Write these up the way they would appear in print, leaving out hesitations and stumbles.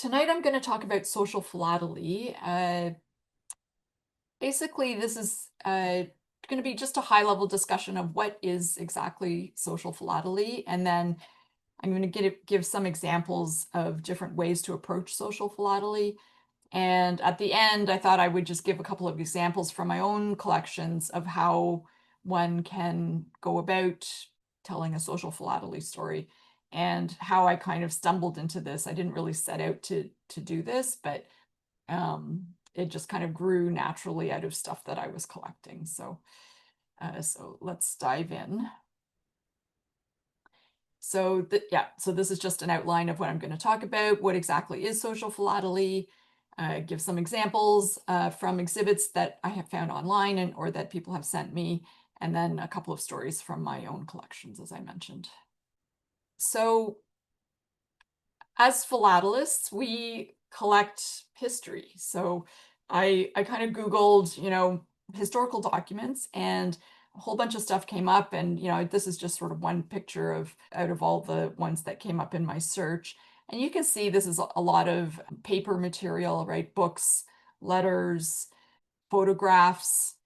Tonight I'm going to talk about social philately. Basically, this is going to be just a high-level discussion of what is exactly social philately, and then I'm going to give some examples of different ways to approach social philately. And at the end, I thought I would just give a couple of examples from my own collections of how one can go about telling a social philately story and how I kind of stumbled into this. I didn't really set out to do this, but it just kind of grew naturally out of stuff that I was collecting. So let's dive in. So this is just an outline of what I'm going to talk about. What exactly is social philately? Give some examples from exhibits that I have found online or that people have sent me, and then a couple of stories from my own collections, as I mentioned. So as philatelists, we collect history. So I kind of Googled, historical documents, and a whole bunch of stuff came up. And, this is just sort of one picture out of all the ones that came up in my search. And you can see this is a lot of paper material, right? Books, letters, photographs,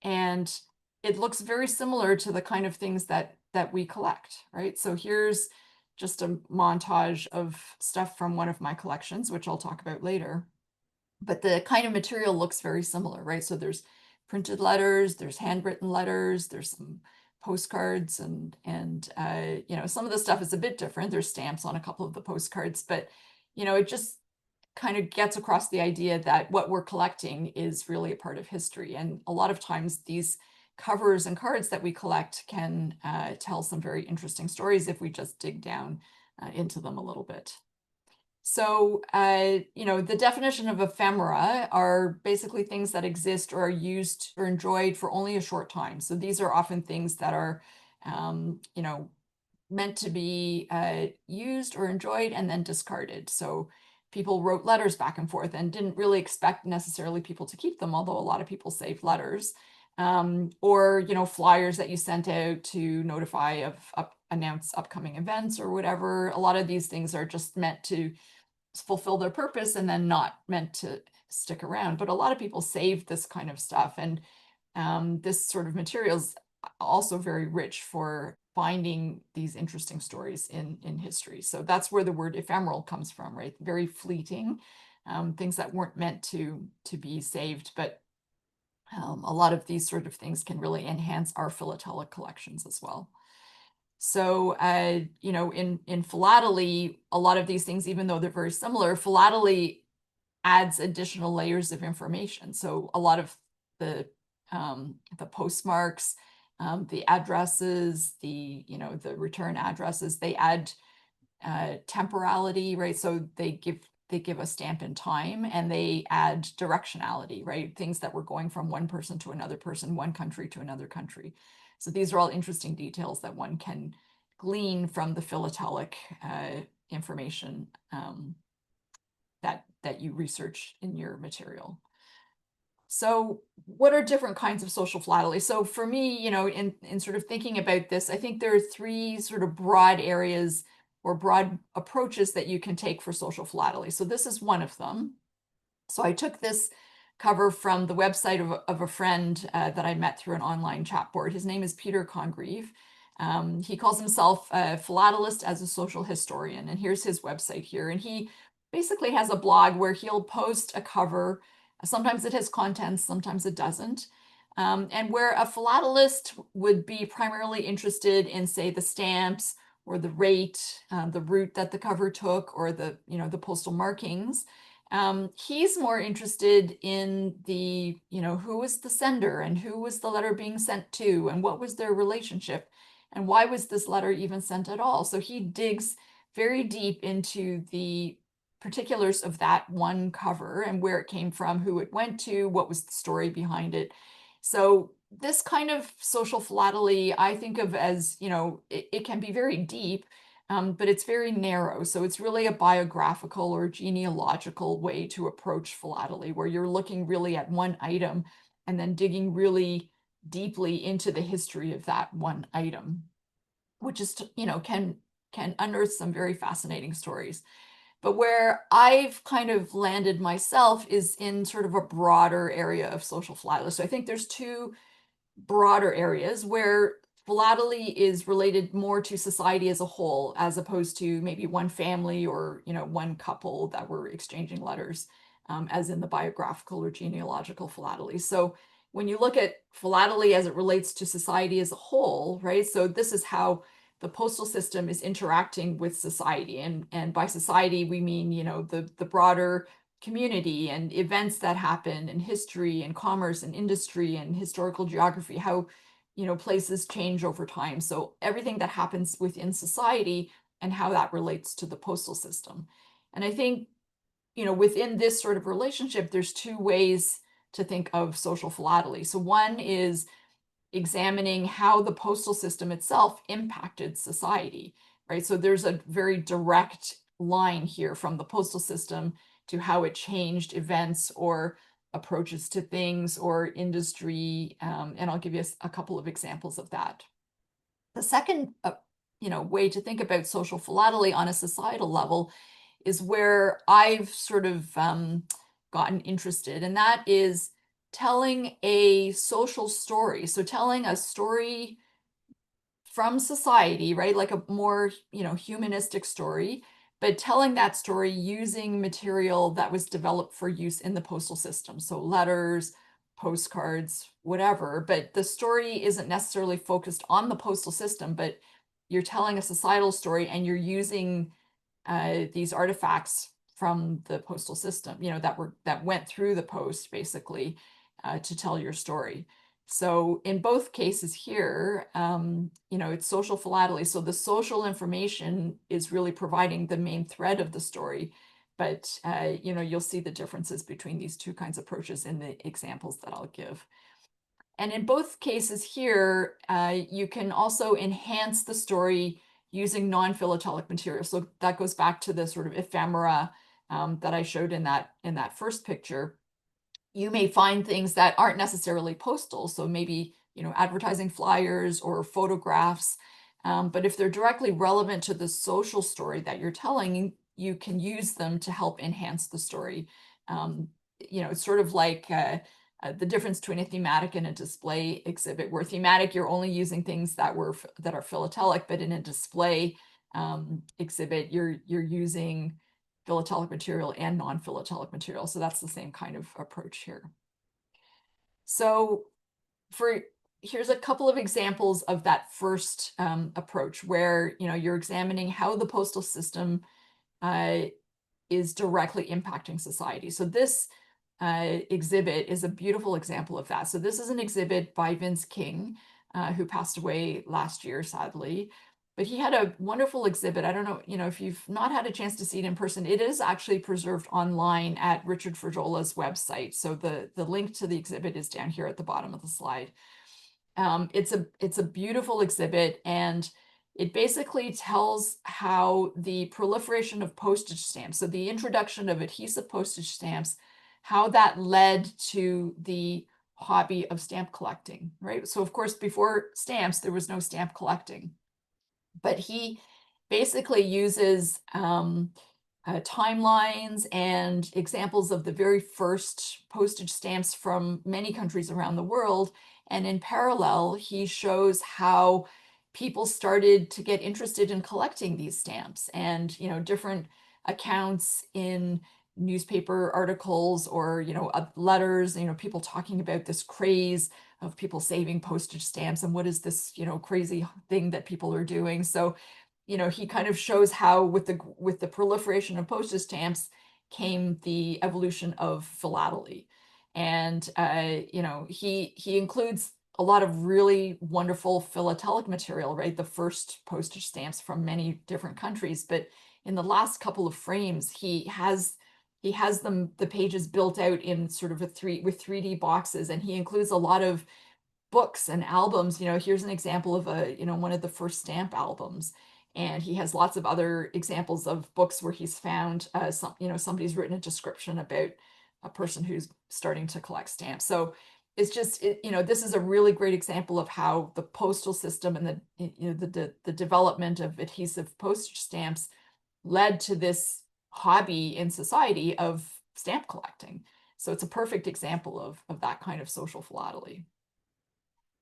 and it looks very similar to the kind of things that we collect, right? So here's just a montage of stuff from one of my collections, which I'll talk about later. But the kind of material looks very similar, right? So there's printed letters, there's handwritten letters, there's some postcards, and some of the stuff is a bit different. There's stamps on a couple of the postcards, but it just kind of gets across the idea that what we're collecting is really a part of history. And a lot of times these covers and cards that we collect can tell some very interesting stories if we just dig down into them a little bit. So, the definition of ephemera are basically things that exist or are used or enjoyed for only a short time. So these are often things that are, meant to be used or enjoyed and then discarded. So people wrote letters back and forth and didn't really expect necessarily people to keep them, although a lot of people saved letters. Or flyers that you sent out to notify announce upcoming events or whatever. A lot of these things are just meant to fulfill their purpose and then not meant to stick around. But a lot of people saved this kind of stuff, and this sort of material is also very rich for finding these interesting stories in history. So that's where the word ephemeral comes from, right? Very fleeting, things that weren't meant to be saved, but a lot of these sort of things can really enhance our philatelic collections as well. So, in philately, a lot of these things, even though they're very similar, philately adds additional layers of information. So a lot of the postmarks, the addresses, the return addresses, they add temporality, right? So they give a stamp in time, and they add directionality, right? Things that were going from one person to another person, one country to another country. So these are all interesting details that one can glean from the philatelic information that you research in your material. So what are different kinds of social philately? So for me, in sort of thinking about this, I think there are three sort of broad areas or broad approaches that you can take for social philately. So this is one of them. So I took this cover from the website of a friend that I met through an online chat board. His name is Peter Congreve. He calls himself a philatelist as a social historian. And here's his website here. And he basically has a blog where he'll post a cover. Sometimes it has contents, sometimes it doesn't. And where a philatelist would be primarily interested in, say, the stamps or the rate, the route that the cover took, or the postal markings. He's more interested in the, who was the sender and who was the letter being sent to and what was their relationship and why was this letter even sent at all. So he digs very deep into the particulars of that one cover and where it came from, who it went to, what was the story behind it. So this kind of social philately, I think of as, it can be very deep, but it's very narrow. So it's really a biographical or genealogical way to approach philately, where you're looking really at one item and then digging really deeply into the history of that one item, which is, can unearth some very fascinating stories. But where I've kind of landed myself is in sort of a broader area of social philately. So I think there's two broader areas where philately is related more to society as a whole, as opposed to maybe one family or, one couple that were exchanging letters, as in the biographical or genealogical philately. So when you look at philately as it relates to society as a whole, right? So this is how the postal system is interacting with society. And by society, we mean, the broader community and events that happen and history and commerce and industry and historical geography, how, places change over time. So everything that happens within society and how that relates to the postal system. And I think, within this sort of relationship, there's two ways to think of social philately. So one is examining how the postal system itself impacted society, right? So there's a very direct line here from the postal system to how it changed events or approaches to things or industry. And I'll give you a couple of examples of that. The second, way to think about social philately on a societal level is where I've sort of gotten interested, and that is telling a social story. So telling a story from society, right? Like a more, humanistic story, but telling that story using material that was developed for use in the postal system. So letters, postcards, whatever. But the story isn't necessarily focused on the postal system, but you're telling a societal story and you're using these artifacts from the postal system, that went through the post basically, to tell your story. So in both cases here, it's social philately. So the social information is really providing the main thread of the story. But, you'll see the differences between these two kinds of approaches in the examples that I'll give. And in both cases here, you can also enhance the story using non-philatelic material. So that goes back to the sort of ephemera that I showed in that first picture. You may find things that aren't necessarily postal, so maybe, advertising flyers or photographs. But if they're directly relevant to the social story that you're telling, you can use them to help enhance the story. It's sort of like the difference between a thematic and a display exhibit, where thematic, you're only using things that are philatelic, but in a display exhibit, you're using philatelic material and non-philatelic material. So that's the same kind of approach here. So here's a couple of examples of that first approach where, you're examining how the postal system is directly impacting society. So this exhibit is a beautiful example of that. So this is an exhibit by Vince King, who passed away last year, sadly. But he had a wonderful exhibit. I don't know, if you've not had a chance to see it in person, it is actually preserved online at Richard Frajola's website. So the link to the exhibit is down here at the bottom of the slide. It's a beautiful exhibit, and it basically tells how the proliferation of postage stamps, so the introduction of adhesive postage stamps, how that led to the hobby of stamp collecting, right? So of course, before stamps, there was no stamp collecting. But he basically uses timelines and examples of the very first postage stamps from many countries around the world. And in parallel, he shows how people started to get interested in collecting these stamps, and, different accounts in newspaper articles or, letters, people talking about this craze of people saving postage stamps and what is this, crazy thing that people are doing. So, he kind of shows how with the proliferation of postage stamps came the evolution of philately. And he includes a lot of really wonderful philatelic material, right? The first postage stamps from many different countries. But in the last couple of frames, he has the pages built out in sort of with 3D boxes, and he includes a lot of books and albums. Here's an example of one of the first stamp albums. And he has lots of other examples of books where he's found somebody's written a description about a person who's starting to collect stamps. So it's just, this is a really great example of how the postal system and the development of adhesive postage stamps led to this hobby in society of stamp collecting. So it's a perfect example of that kind of social philately.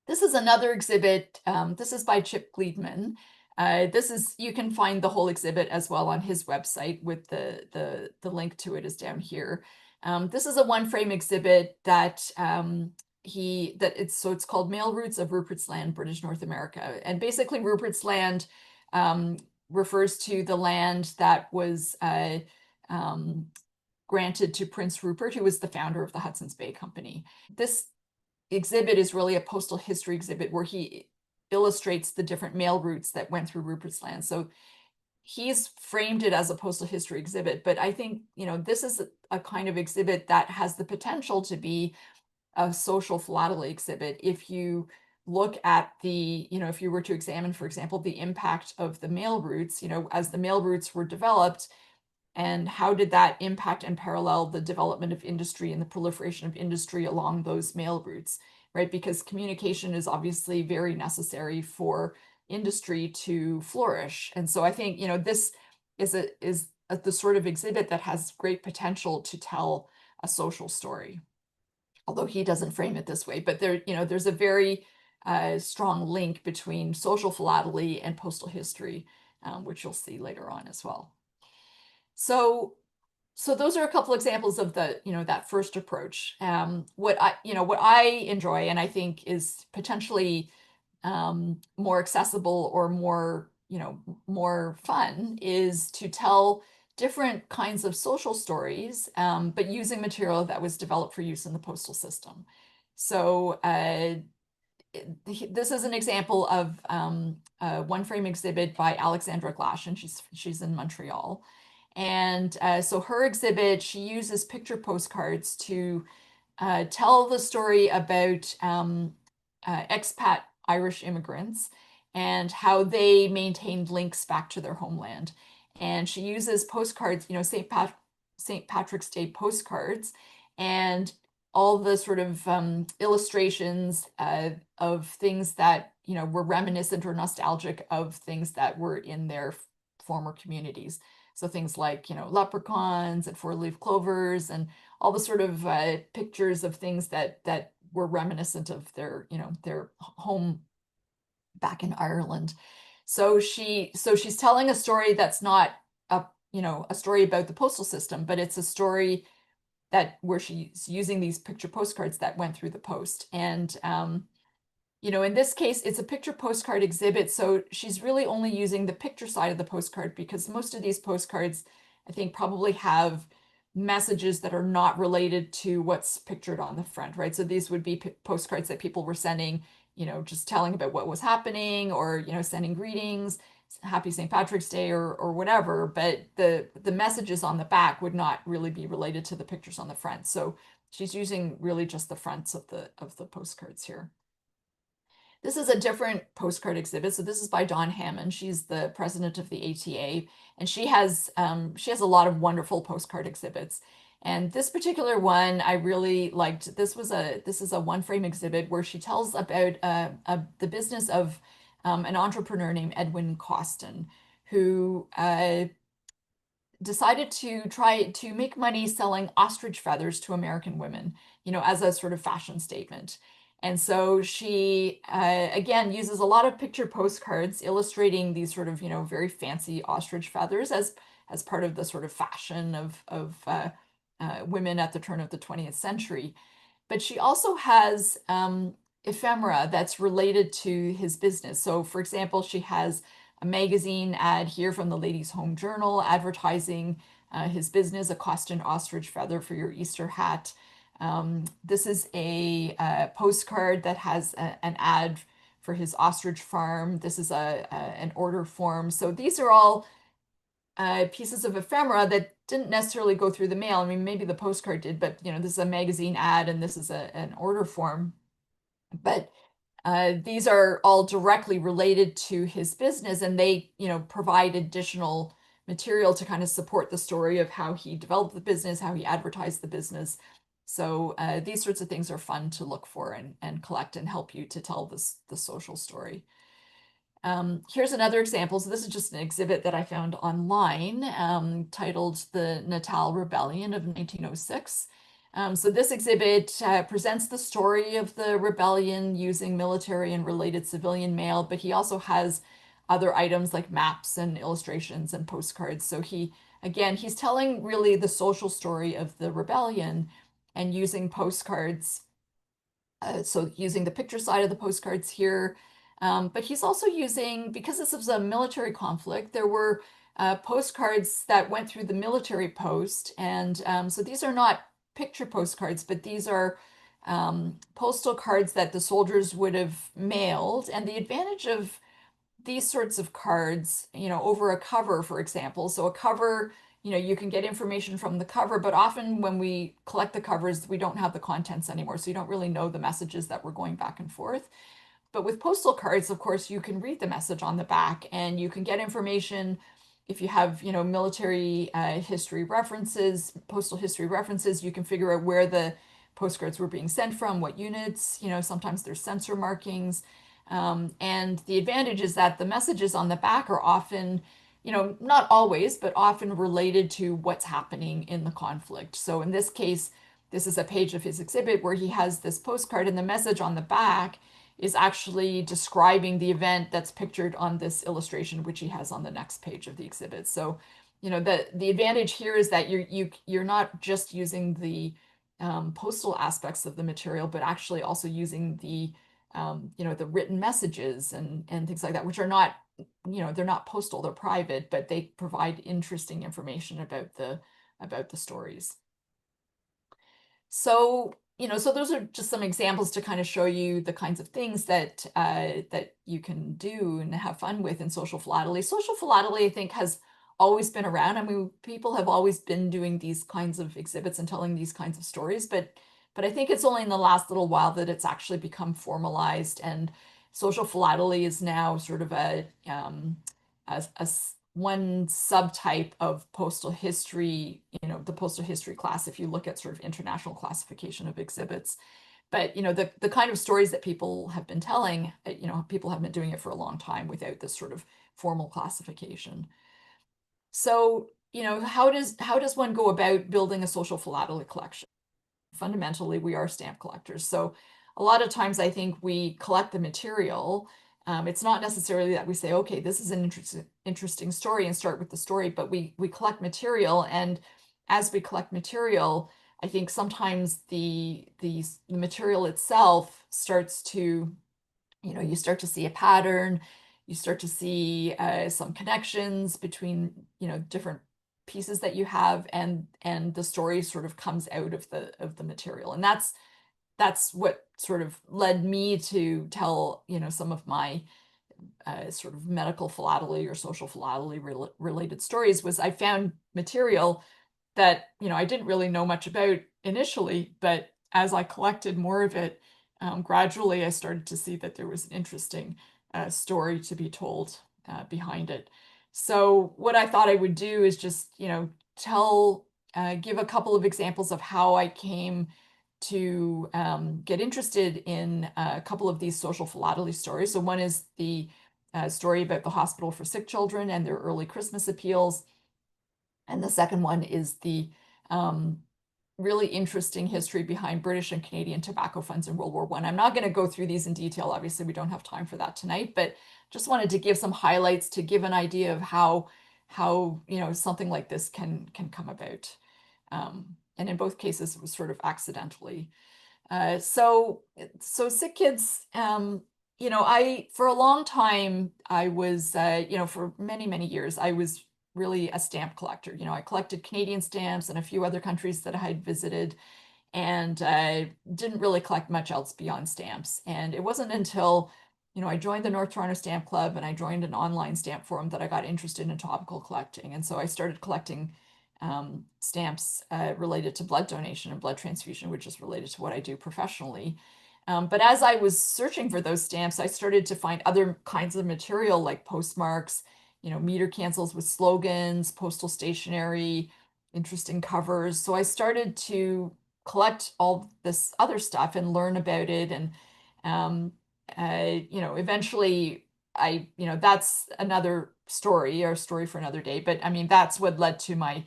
This is another exhibit. This is by Chip Gleedman. You can find the whole exhibit as well on his website with the link to it is down here. This is a one frame exhibit that it's called Mail Routes of Rupert's Land, British North America. And basically Rupert's Land refers to the land that was granted to Prince Rupert, who was the founder of the Hudson's Bay Company. This exhibit is really a postal history exhibit where he illustrates the different mail routes that went through Rupert's Land. So he's framed it as a postal history exhibit, but I think, this is a kind of exhibit that has the potential to be a social philately exhibit. If you look at if you were to examine, for example, the impact of the mail routes, as the mail routes were developed, and how did that impact and parallel the development of industry and the proliferation of industry along those mail routes, right? Because communication is obviously very necessary for industry to flourish. And so I think, this is the sort of exhibit that has great potential to tell a social story. Although he doesn't frame it this way, but there's a very strong link between social philately and postal history, which you'll see later on as well. So those are a couple examples of that first approach. What I enjoy and I think is potentially more accessible or more fun is to tell different kinds of social stories, but using material that was developed for use in the postal system. So this is an example of a one frame exhibit by Alexandra Glash, and she's in Montreal. And so her exhibit, she uses picture postcards to tell the story about expat Irish immigrants and how they maintained links back to their homeland. And she uses postcards, St. Patrick's Day postcards, and all the sort of illustrations of things that were reminiscent or nostalgic of things that were in their former communities. So things like, leprechauns and four-leaf clovers and all the sort of pictures of things that were reminiscent of their home back in Ireland. So she's telling a story that's not a story about the postal system, but it's a story where she's using these picture postcards that went through the post. And in this case, it's a picture postcard exhibit. So she's really only using the picture side of the postcard because most of these postcards, I think, probably have messages that are not related to what's pictured on the front, right? So these would be postcards that people were sending, just telling about what was happening or, sending greetings, happy St. Patrick's Day or whatever. But the messages on the back would not really be related to the pictures on the front. So she's using really just the fronts of the postcards here. This is a different postcard exhibit. So this is by Dawn Hammond. She's the president of the ATA, and she has a lot of wonderful postcard exhibits. And this particular one I really liked. This is a one frame exhibit where she tells about the business of an entrepreneur named Edwin Costin, who decided to try to make money selling ostrich feathers to American women, as a sort of fashion statement. And so she, again, uses a lot of picture postcards illustrating these sort of, very fancy ostrich feathers as part of the sort of fashion of women at the turn of the 20th century. But she also has ephemera that's related to his business. So, for example, she has a magazine ad here from the Ladies' Home Journal advertising his business, a Costin ostrich feather for your Easter hat. This is a postcard that has an ad for his ostrich farm. This is an order form. So these are all pieces of ephemera that didn't necessarily go through the mail. I mean, maybe the postcard did, but this is a magazine ad and this is an order form. But these are all directly related to his business, and they, provide additional material to kind of support the story of how he developed the business, how he advertised the business. So these sorts of things are fun to look for and collect and help you to tell the social story. Here's another example. So this is just an exhibit that I found online, titled The Natal Rebellion of 1906. So this exhibit presents the story of the rebellion using military and related civilian mail, but he also has other items like maps and illustrations and postcards. So again, he's telling really the social story of the rebellion and using postcards, so using the picture side of the postcards here. But he's also using, because this was a military conflict, there were postcards that went through the military post. And so these are not picture postcards, but these are postal cards that the soldiers would have mailed. And the advantage of these sorts of cards, over a cover, for example. So a cover, you can get information from the cover, but often when we collect the covers, we don't have the contents anymore. So you don't really know the messages that were going back and forth. But with postal cards, of course, you can read the message on the back and you can get information if you have, military history references, postal history references, you can figure out where the postcards were being sent from, what units, sometimes there's sensor markings. And the advantage is that the messages on the back are often, not always, but often related to what's happening in the conflict. So in this case, this is a page of his exhibit where he has this postcard, and the message on the back is actually describing the event that's pictured on this illustration, which he has on the next page of the exhibit. So, the advantage here is that you're not just using the postal aspects of the material, but actually also using the written messages and things like that, which are not, they're not postal, they're private, but they provide interesting information about the stories. So, so those are just some examples to kind of show you the kinds of things that you can do and have fun with in social philately. Social philately, I think, has always been around. I mean, people have always been doing these kinds of exhibits and telling these kinds of stories, but I think it's only in the last little while that it's actually become formalized, and social philately is now sort of one subtype of postal history, the postal history class, if you look at sort of international classification of exhibits. But, the kind of stories that people have been telling, people have been doing it for a long time without this sort of formal classification. So, how does one go about building a social philately collection? Fundamentally, we are stamp collectors. So a lot of times I think we collect the material. It's not necessarily that we say, okay, this is an interesting story and start with the story, but we collect material. And as we collect material, I think sometimes the material itself starts to, you start to see a pattern, you start to see some connections between, different pieces that you have, and the story sort of comes out of the material. And that's what sort of led me to tell, some of my sort of medical philately or social philately related stories. Was I found material that, I didn't really know much about initially, but as I collected more of it, gradually I started to see that there was an interesting story to be told behind it. So what I thought I would do is just, give a couple of examples of how I came to get interested in a couple of these social philately stories. So one is the story about the hospital for sick children and their early Christmas appeals. And the second one is the really interesting history behind British and Canadian tobacco funds in World War I. I'm not going to go through these in detail. Obviously, we don't have time for that tonight, but just wanted to give some highlights to give an idea of how something like this can come about. And in both cases, it was sort of accidentally. So sick kids, for a long time, I was, for many, many years, I was really a stamp collector. I collected Canadian stamps and a few other countries that I had visited, and I didn't really collect much else beyond stamps. And it wasn't until, I joined the North Toronto Stamp Club and I joined an online stamp forum that I got interested in topical collecting. And so I started collecting stamps related to blood donation and blood transfusion, which is related to what I do professionally. But as I was searching for those stamps, I started to find other kinds of material like postmarks, meter cancels with slogans, postal stationery, interesting covers. So I started to collect all this other stuff and learn about it. And, eventually that's another story, or a story for another day. But I mean, that's what led to my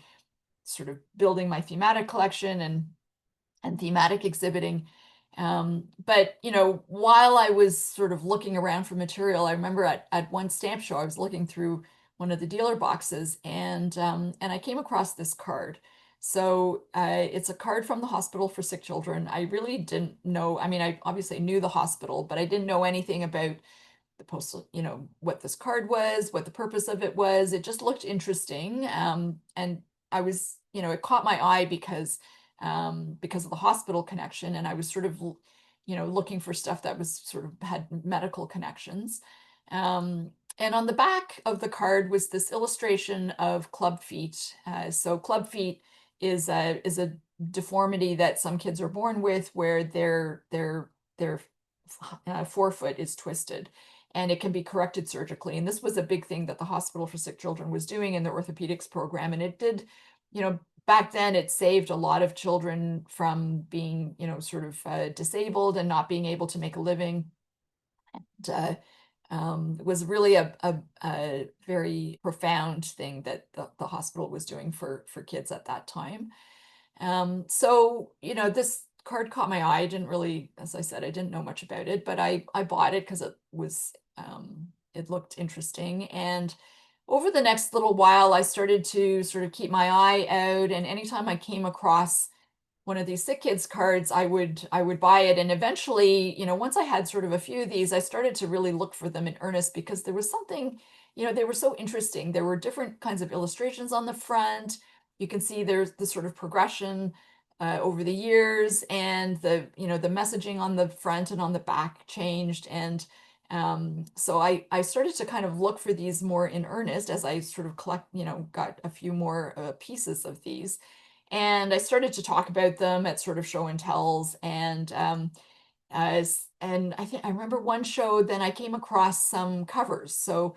sort of building my thematic collection and thematic exhibiting. But while I was sort of looking around for material, I remember at one stamp show, I was looking through one of the dealer boxes, and I came across this card. So it's a card from the Hospital for Sick Children. I really didn't know. I mean, I obviously knew the hospital, but I didn't know anything about the postal, what this card was, what the purpose of it was. It just looked interesting. And I was, it caught my eye because of the hospital connection. And I was sort of, looking for stuff that was sort of had medical connections. And on the back of the card was this illustration of club feet. So club feet is a deformity that some kids are born with, where their forefoot is twisted, and it can be corrected surgically. And this was a big thing that the Hospital for Sick Children was doing in the orthopedics program. And it did, back then it saved a lot of children from being, sort of disabled and not being able to make a living. And it was really a very profound thing that the hospital was doing for kids at that time. So, this card caught my eye. I didn't really, as I said, I didn't know much about it, but I bought it because it looked interesting. And over the next little while, I started to sort of keep my eye out. And anytime I came across one of these sick kids cards, I would buy it. And eventually, once I had sort of a few of these, I started to really look for them in earnest, because there was something, they were so interesting. There were different kinds of illustrations on the front. You can see there's the sort of progression over the years, and the messaging on the front and on the back changed. And so I started to kind of look for these more in earnest as I sort of got a few more pieces of these. And I started to talk about them at sort of show and tells. And I think I remember one show, then I came across some covers. So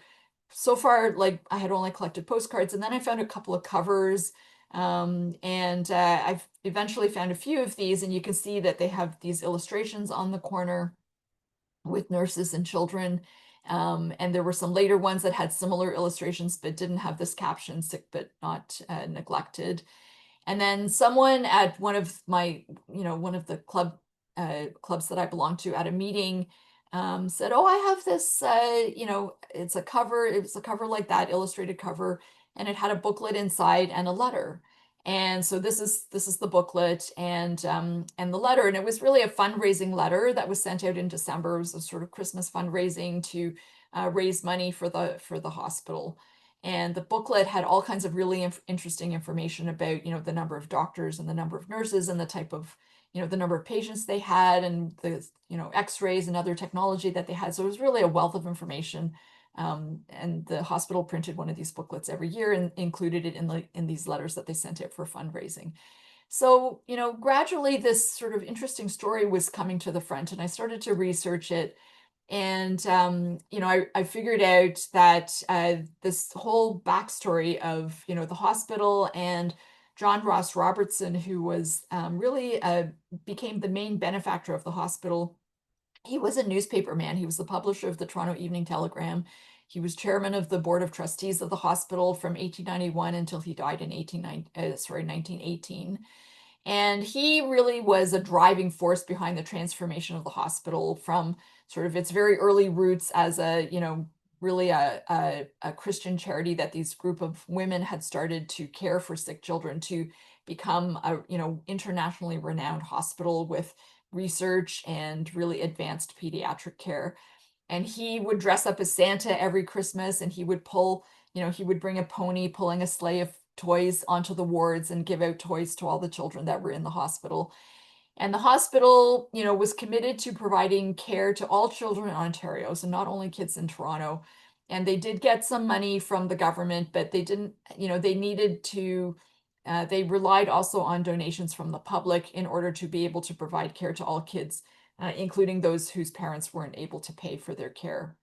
far, like, I had only collected postcards, and then I found a couple of covers. And I've eventually found a few of these, and you can see that they have these illustrations on the corner with nurses and children. And there were some later ones that had similar illustrations but didn't have this caption, "Sick but not neglected." And then someone at one of the clubs that I belong to, at a meeting, said, "Oh, I have this, it's a cover. It was a cover like that, illustrated cover, and it had a booklet inside and a letter." And so this is the booklet and the letter. And it was really a fundraising letter that was sent out in December. It was a sort of Christmas fundraising to raise money for the hospital. And the booklet had all kinds of really interesting information about, the number of doctors and the number of nurses and the type of, the number of patients they had, and the, x-rays and other technology that they had. So it was really a wealth of information. And the hospital printed one of these booklets every year and included it in these letters that they sent out for fundraising. So, gradually this sort of interesting story was coming to the front, and I started to research it. And I figured out that this whole backstory of the hospital and John Ross Robertson, who was really became the main benefactor of the hospital. He was a newspaper man. He was the publisher of the Toronto Evening Telegram. He was chairman of the board of trustees of the hospital from 1891 until he died in 1918. And he really was a driving force behind the transformation of the hospital from sort of its very early roots as really a Christian charity that these group of women had started to care for sick children, to become a, internationally renowned hospital with research and really advanced pediatric care. And he would dress up as Santa every Christmas, and he would he would bring a pony pulling a sleigh of toys onto the wards and give out toys to all the children that were in the hospital. And the hospital, was committed to providing care to all children in Ontario, so not only kids in Toronto. And they did get some money from the government, but they didn't, they needed to, they relied also on donations from the public in order to be able to provide care to all kids, including those whose parents weren't able to pay for their care.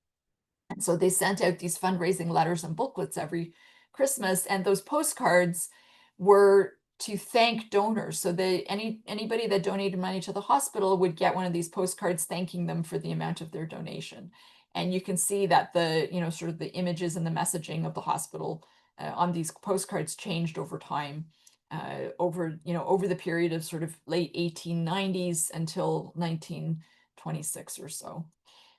And so they sent out these fundraising letters and booklets every Christmas, and those postcards were to thank donors. So anybody that donated money to the hospital would get one of these postcards thanking them for the amount of their donation. And you can see that the, sort of the images and the messaging of the hospital on these postcards changed over time, over the period of sort of late 1890s until 1926 or so.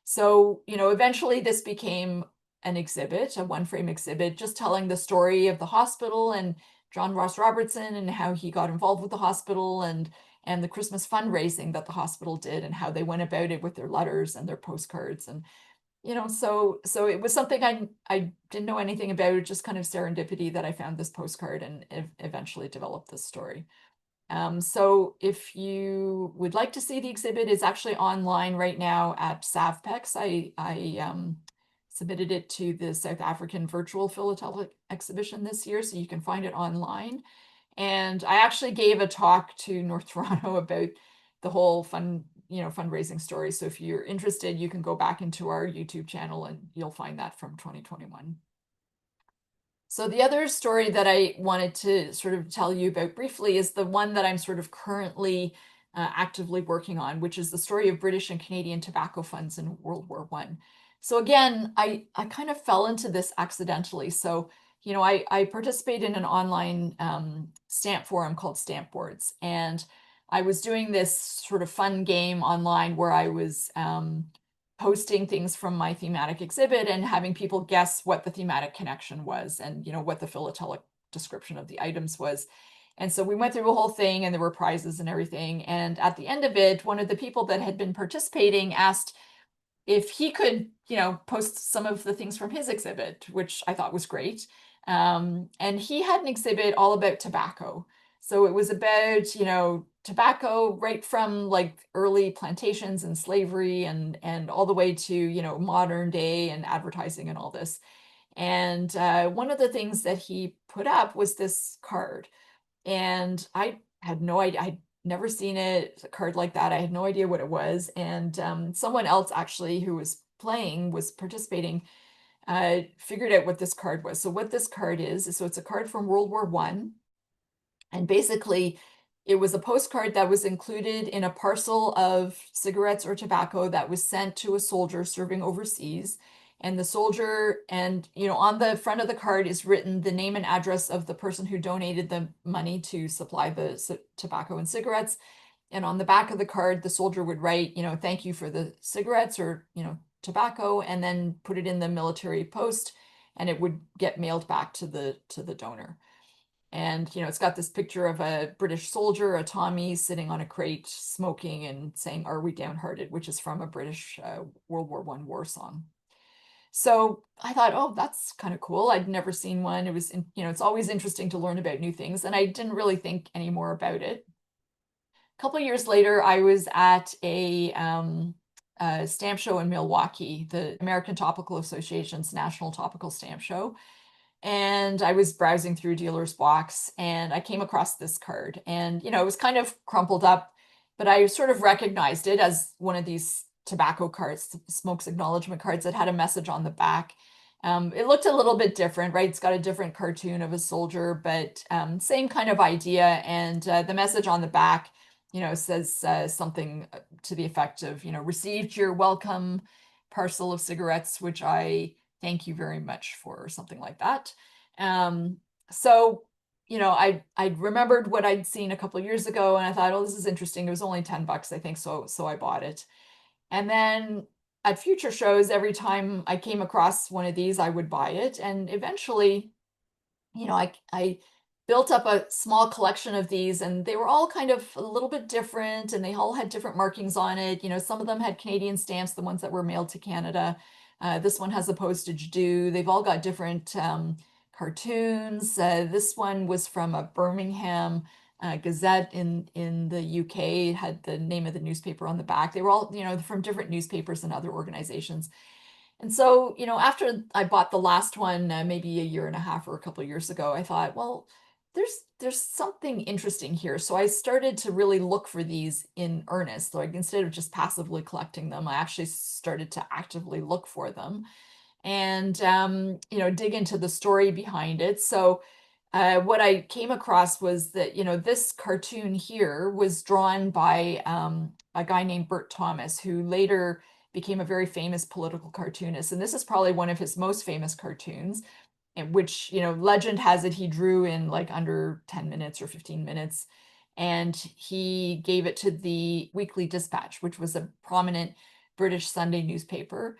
So, eventually this became an exhibit, a one-frame exhibit, just telling the story of the hospital and John Ross Robertson and how he got involved with the hospital, and the Christmas fundraising that the hospital did and how they went about it with their letters and their postcards. And so it was something I didn't know anything about, just kind of serendipity that I found this postcard and eventually developed this story. So if you would like to see the exhibit, it's actually online right now at SAVPEX. I submitted it to the South African Virtual Philatelic Exhibition this year, so you can find it online. And I actually gave a talk to North Toronto about the whole fundraising story. So if you're interested, you can go back into our YouTube channel and you'll find that from 2021. So the other story that I wanted to sort of tell you about briefly is the one that I'm sort of currently actively working on, which is the story of British and Canadian tobacco funds in World War I. So again, I kind of fell into this accidentally. So, I participate in an online stamp forum called Stamp Boards, and I was doing this sort of fun game online where I was posting things from my thematic exhibit and having people guess what the thematic connection was and what the philatelic description of the items was. And so we went through a whole thing and there were prizes and everything. And at the end of it, one of the people that had been participating asked if he could, post some of the things from his exhibit, which I thought was great. And he had an exhibit all about tobacco. So it was about, tobacco right from like early plantations and slavery and all the way to, modern day and advertising and all this. And one of the things that he put up was this card. And I had no idea. I'd never seen it, a card like that. I had no idea what it was. And someone else actually who was participating, figured out what this card was. So what this card is so it's a card from World War I. And basically, it was a postcard that was included in a parcel of cigarettes or tobacco that was sent to a soldier serving overseas. And the soldier, and on the front of the card is written the name and address of the person who donated the money to supply the tobacco and cigarettes. And on the back of the card, the soldier would write, thank you for the cigarettes or, tobacco, and then put it in the military post, and it would get mailed back to the donor. And, it's got this picture of a British soldier, a Tommy, sitting on a crate, smoking and saying, "Are we downhearted?" which is from a British World War I war song. So I thought, oh, that's kind of cool. I'd never seen one. It was, it's always interesting to learn about new things. And I didn't really think any more about it. A couple of years later, I was at a stamp show in Milwaukee, the American Topical Association's National Topical Stamp Show. And I was browsing through dealer's box and I came across this card, and it was kind of crumpled up, but I sort of recognized it as one of these tobacco cards, smokes acknowledgement cards that had a message on the back. It looked a little bit different, right? It's got a different cartoon of a soldier, but same kind of idea. And the message on the back, says something to the effect of, received your welcome parcel of cigarettes, which I thank you very much for, or something like that. So, I remembered what I'd seen a couple of years ago, and I thought, oh, this is interesting. It was only $10, I think, so I bought it. And then at future shows, every time I came across one of these, I would buy it. And eventually, I built up a small collection of these, and they were all kind of a little bit different, and they all had different markings on it. Some of them had Canadian stamps, the ones that were mailed to Canada. This one has a postage due. They've all got different cartoons. This one was from a Birmingham Gazette in the UK. It had the name of the newspaper on the back. They were all, from different newspapers and other organizations. And so, after I bought the last one, maybe a year and a half or a couple of years ago, I thought, well, there's something interesting here. So I started to really look for these in earnest. Like instead of just passively collecting them, I actually started to actively look for them and dig into the story behind it. So what I came across was that, this cartoon here was drawn by a guy named Bert Thomas, who later became a very famous political cartoonist. And this is probably one of his most famous cartoons, in which, legend has it he drew in like under 10 minutes or 15 minutes. And he gave it to the Weekly Dispatch, which was a prominent British Sunday newspaper.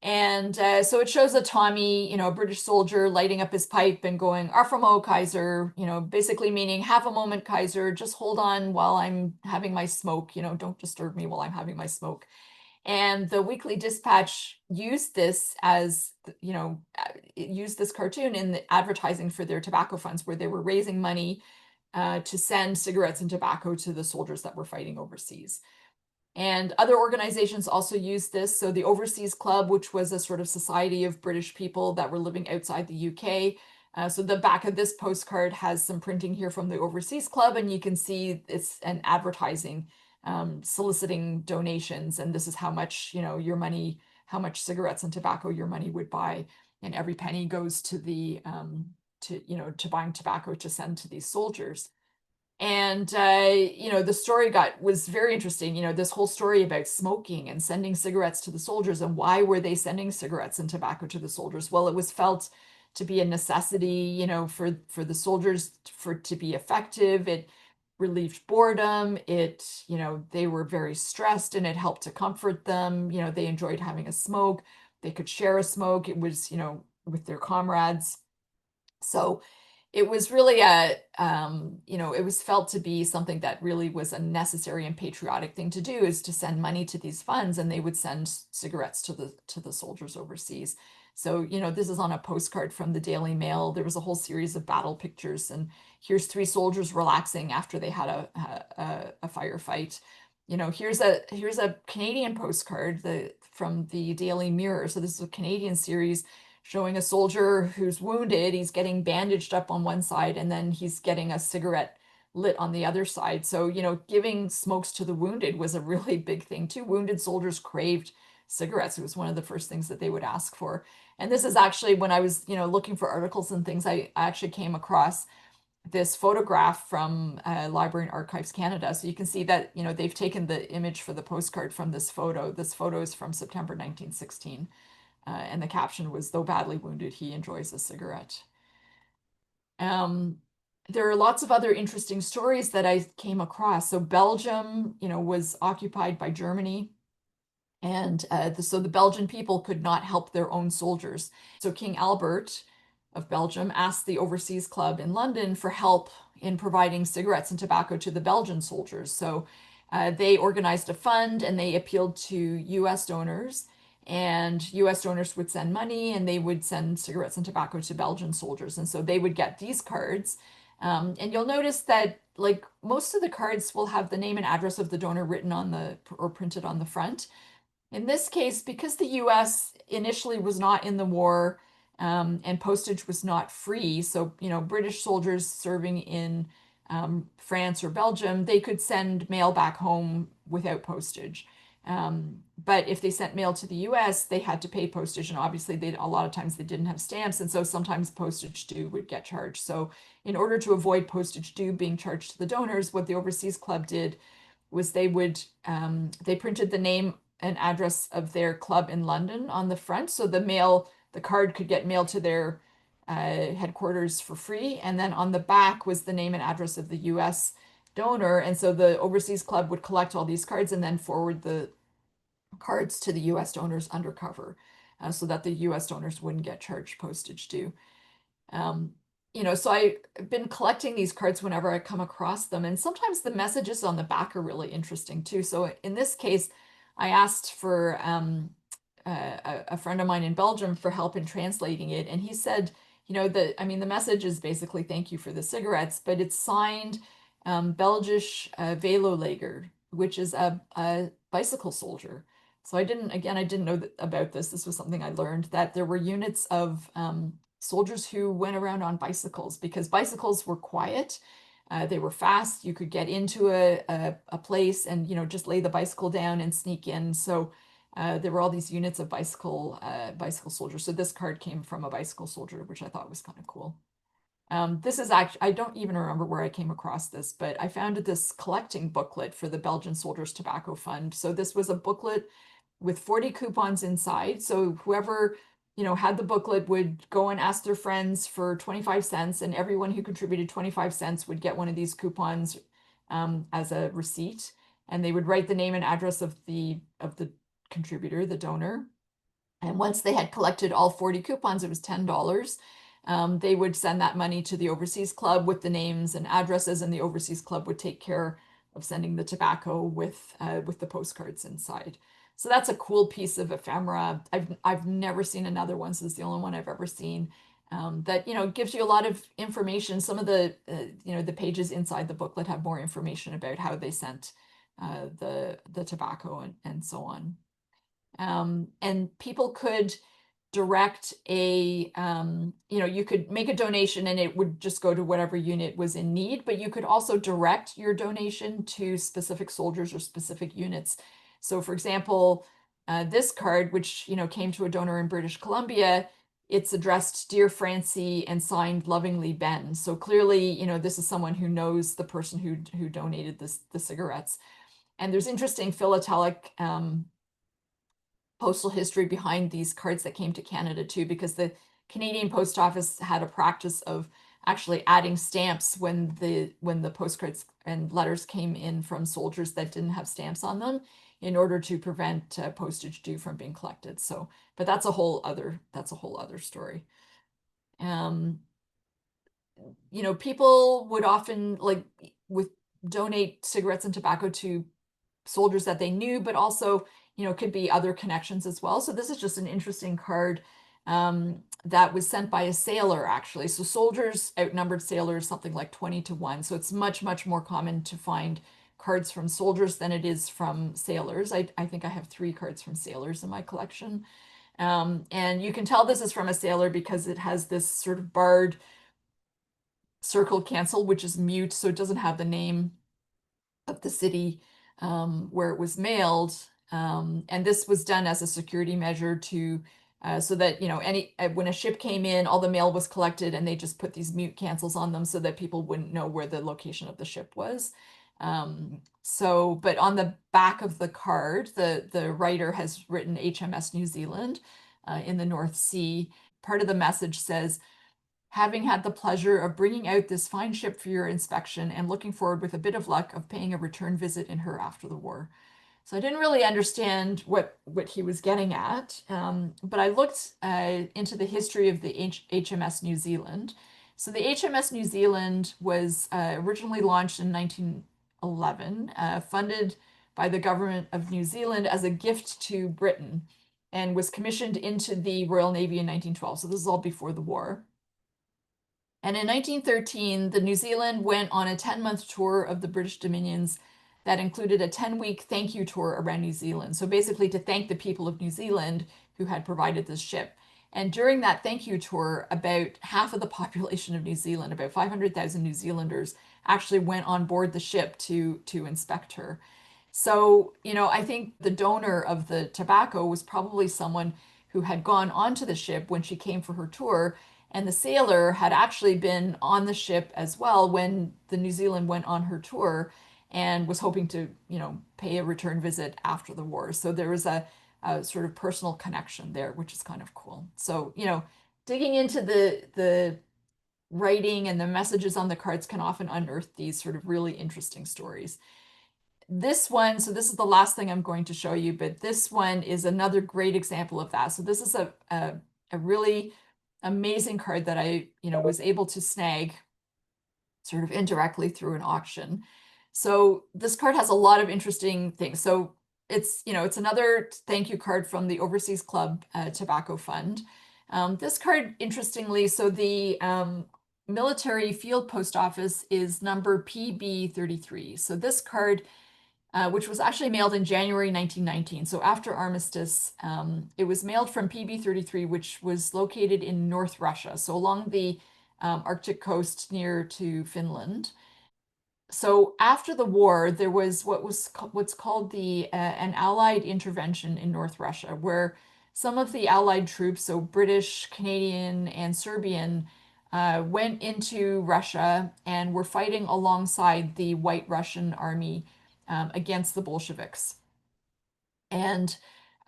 And so it shows a Tommy, a British soldier lighting up his pipe and going, Arfamo, Kaiser, basically meaning have a moment, Kaiser, just hold on while I'm having my smoke, don't disturb me while I'm having my smoke. And the Weekly Dispatch used this as, used this cartoon in the advertising for their tobacco funds, where they were raising money to send cigarettes and tobacco to the soldiers that were fighting overseas. And other organizations also used this. So the Overseas Club, which was a sort of society of British people that were living outside the UK. So the back of this postcard has some printing here from the Overseas Club, and you can see it's an advertising soliciting donations. And this is how much, your money, how much cigarettes and tobacco your money would buy. And every penny goes to the, to buying tobacco to send to these soldiers. And the story was very interesting. This whole story about smoking and sending cigarettes to the soldiers, and why were they sending cigarettes and tobacco to the soldiers? Well, it was felt to be a necessity, for the soldiers for to be effective. It relieved boredom. They were very stressed, and it helped to comfort them. They enjoyed having a smoke. They could share a smoke. It was, with their comrades. So it was really it was felt to be something that really was a necessary and patriotic thing to do, is to send money to these funds, and they would send cigarettes to the soldiers overseas. So, this is on a postcard from the Daily Mail. There was a whole series of battle pictures, and here's three soldiers relaxing after they had a firefight. Here's a Canadian postcard from the Daily Mirror. So this is a Canadian series showing a soldier who's wounded. He's getting bandaged up on one side, and then he's getting a cigarette lit on the other side. So, giving smokes to the wounded was a really big thing too. Wounded soldiers craved cigarettes. It was one of the first things that they would ask for. And this is actually when I was, looking for articles and things, I actually came across this photograph from Library and Archives Canada. So you can see that, they've taken the image for the postcard from this photo. This photo is from September 1916. And the caption was, though badly wounded, he enjoys a cigarette. Um, there are lots of other interesting stories that I came across. So Belgium, was occupied by Germany. And so the Belgian people could not help their own soldiers. So King Albert of Belgium asked the Overseas Club in London for help in providing cigarettes and tobacco to the Belgian soldiers. So they organized a fund, and they appealed to US donors, and US donors would send money, and they would send cigarettes and tobacco to Belgian soldiers. And so they would get these cards. And you'll notice that, like, most of the cards will have the name and address of the donor written on or printed on the front. In this case, because the US initially was not in the war, and postage was not free, so, British soldiers serving in France or Belgium, they could send mail back home without postage. But if they sent mail to the US, they had to pay postage, and obviously a lot of times they didn't have stamps, and so sometimes postage due would get charged. So in order to avoid postage due being charged to the donors, what the Overseas Club did was they printed the name and address of their club in London on the front, so the card could get mailed to their headquarters for free. And then on the back was the name and address of the US donor. And so the Overseas Club would collect all these cards and then forward the cards to the US donors undercover, so that the US donors wouldn't get charged postage due. Um, so I've been collecting these cards whenever I come across them, and sometimes the messages on the back are really interesting too. So in this case, I asked for a friend of mine in Belgium for help in translating it, and he said, the message is basically thank you for the cigarettes, but it's signed Belgisch Veloleger, which is a bicycle soldier. So I didn't know about this. This was something I learned, that there were units of soldiers who went around on bicycles, because bicycles were quiet. They were fast. You could get into a place and, just lay the bicycle down and sneak in. So there were all these units of bicycle soldiers. So this card came from a bicycle soldier, which I thought was kind of cool. This is actually, I don't even remember where I came across this, but I found this collecting booklet for the Belgian Soldiers Tobacco Fund. So this was a booklet with 40 coupons inside. So whoever, had the booklet would go and ask their friends for 25 cents, and everyone who contributed 25 cents would get one of these coupons as a receipt. And they would write the name and address of the contributor, the donor. And once they had collected all 40 coupons, it was $10. They would send that money to the Overseas Club with the names and addresses, and the Overseas Club would take care of sending the tobacco with the postcards inside. So that's a cool piece of ephemera. I've never seen another one. So it's the only one I've ever seen that gives you a lot of information. Some of the pages inside the booklet have more information about how they sent the tobacco and so on. And people could direct you could make a donation and it would just go to whatever unit was in need, but you could also direct your donation to specific soldiers or specific units. So for example, this card, which, came to a donor in British Columbia, it's addressed Dear Francie and signed Lovingly Ben. So clearly, this is someone who knows the person who donated the cigarettes. And there's interesting philatelic postal history behind these cards that came to Canada too, because the Canadian Post Office had a practice of actually adding stamps when the postcards and letters came in from soldiers that didn't have stamps on them, in order to prevent postage due from being collected. So, but that's a whole other story. People would often donate cigarettes and tobacco to soldiers that they knew, but also, could be other connections as well. So this is just an interesting card that was sent by a sailor, actually. So soldiers outnumbered sailors something like 20-1. So it's much, much more common to find cards from soldiers than it is from sailors. I think I have 3 cards from sailors in my collection. And you can tell this is from a sailor because it has this sort of barred circle cancel, which is mute, so it doesn't have the name of the city where it was mailed. And this was done as a security measure to so that when a ship came in, all the mail was collected, and they just put these mute cancels on them so that people wouldn't know where the location of the ship was. But on the back of the card, the writer has written HMS New Zealand in the North Sea. Part of the message says, having had the pleasure of bringing out this fine ship for your inspection and looking forward with a bit of luck of paying a return visit in her after the war. So I didn't really understand what he was getting at, but I looked into the history of the HMS New Zealand. So the HMS New Zealand was originally launched in 1911, funded by the government of New Zealand as a gift to Britain, and was commissioned into the Royal Navy in 1912. So this is all before the war. And in 1913, the New Zealand went on a 10-month tour of the British Dominions that included a 10-week thank you tour around New Zealand. So basically to thank the people of New Zealand who had provided this ship. And during that thank you tour, about half of the population of New Zealand, about 500,000 New Zealanders, actually went on board the ship to inspect her. So, I think the donor of the tobacco was probably someone who had gone onto the ship when she came for her tour, and the sailor had actually been on the ship as well when the New Zealand went on her tour, and was hoping to, pay a return visit after the war. So there was a sort of personal connection there, which is kind of cool. So, digging into the writing and the messages on the cards can often unearth these sort of really interesting stories. This one, so this is the last thing I'm going to show you, but this one is another great example of that. So this is a really amazing card that I, was able to snag sort of indirectly through an auction. So this card has a lot of interesting things. So it's another thank you card from the Overseas Club Tobacco Fund. This card, interestingly, so the military field post office is number PB33. So this card, which was actually mailed in January 1919, so after armistice, it was mailed from PB33, which was located in North Russia, so along the Arctic coast near to Finland. So after the war, there was what's called an Allied intervention in North Russia, where some of the Allied troops, so British, Canadian, and Serbian, went into Russia and were fighting alongside the White Russian army against the Bolsheviks. And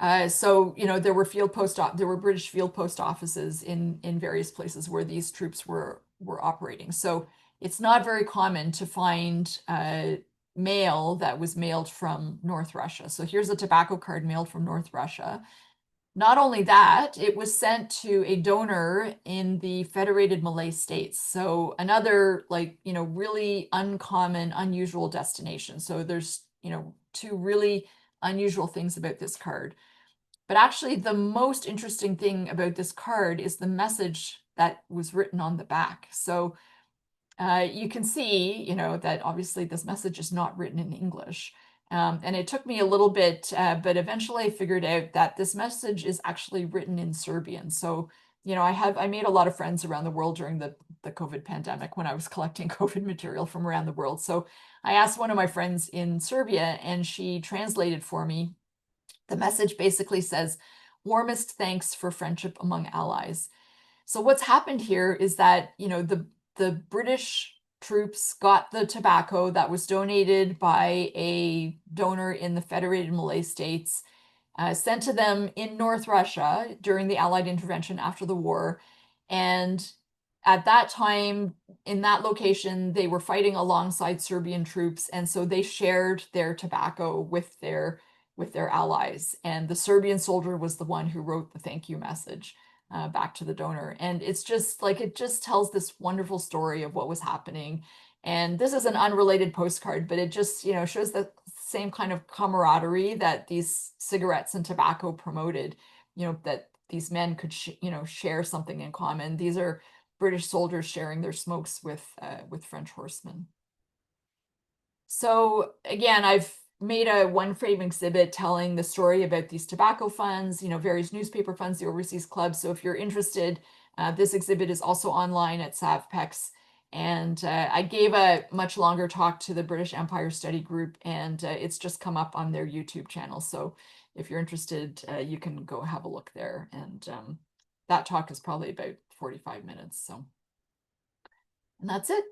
So, there were there were British field post offices in various places where these troops were operating. So it's not very common to find mail that was mailed from North Russia. So here's a tobacco card mailed from North Russia. Not only that, it was sent to a donor in the Federated Malay States. So another really uncommon, unusual destination. So there's, two really unusual things about this card. But actually, the most interesting thing about this card is the message that was written on the back. So you can see, that obviously this message is not written in English. And it took me a little bit, but eventually I figured out that this message is actually written in Serbian. So, I made a lot of friends around the world during the COVID pandemic when I was collecting COVID material from around the world. So I asked one of my friends in Serbia and she translated for me. The message basically says, warmest thanks for friendship among allies. So what's happened here is that, the British troops got the tobacco that was donated by a donor in the Federated Malay States, sent to them in North Russia during the Allied intervention after the war. And at that time, in that location, they were fighting alongside Serbian troops, and so they shared their tobacco with their allies. And the Serbian soldier was the one who wrote the thank you message back to the donor. And it's just like, it just tells this wonderful story of what was happening. And this is an unrelated postcard, but it just, shows the same kind of camaraderie that these cigarettes and tobacco promoted, that these men could, share something in common. These are British soldiers sharing their smokes with French horsemen. So again, I've made a one frame exhibit telling the story about these tobacco funds, various newspaper funds, the overseas clubs. So if you're interested, this exhibit is also online at SAVPEX. And I gave a much longer talk to the British Empire Study Group, and it's just come up on their YouTube channel. So if you're interested, you can go have a look there. And that talk is probably about 45 minutes. So, and that's it.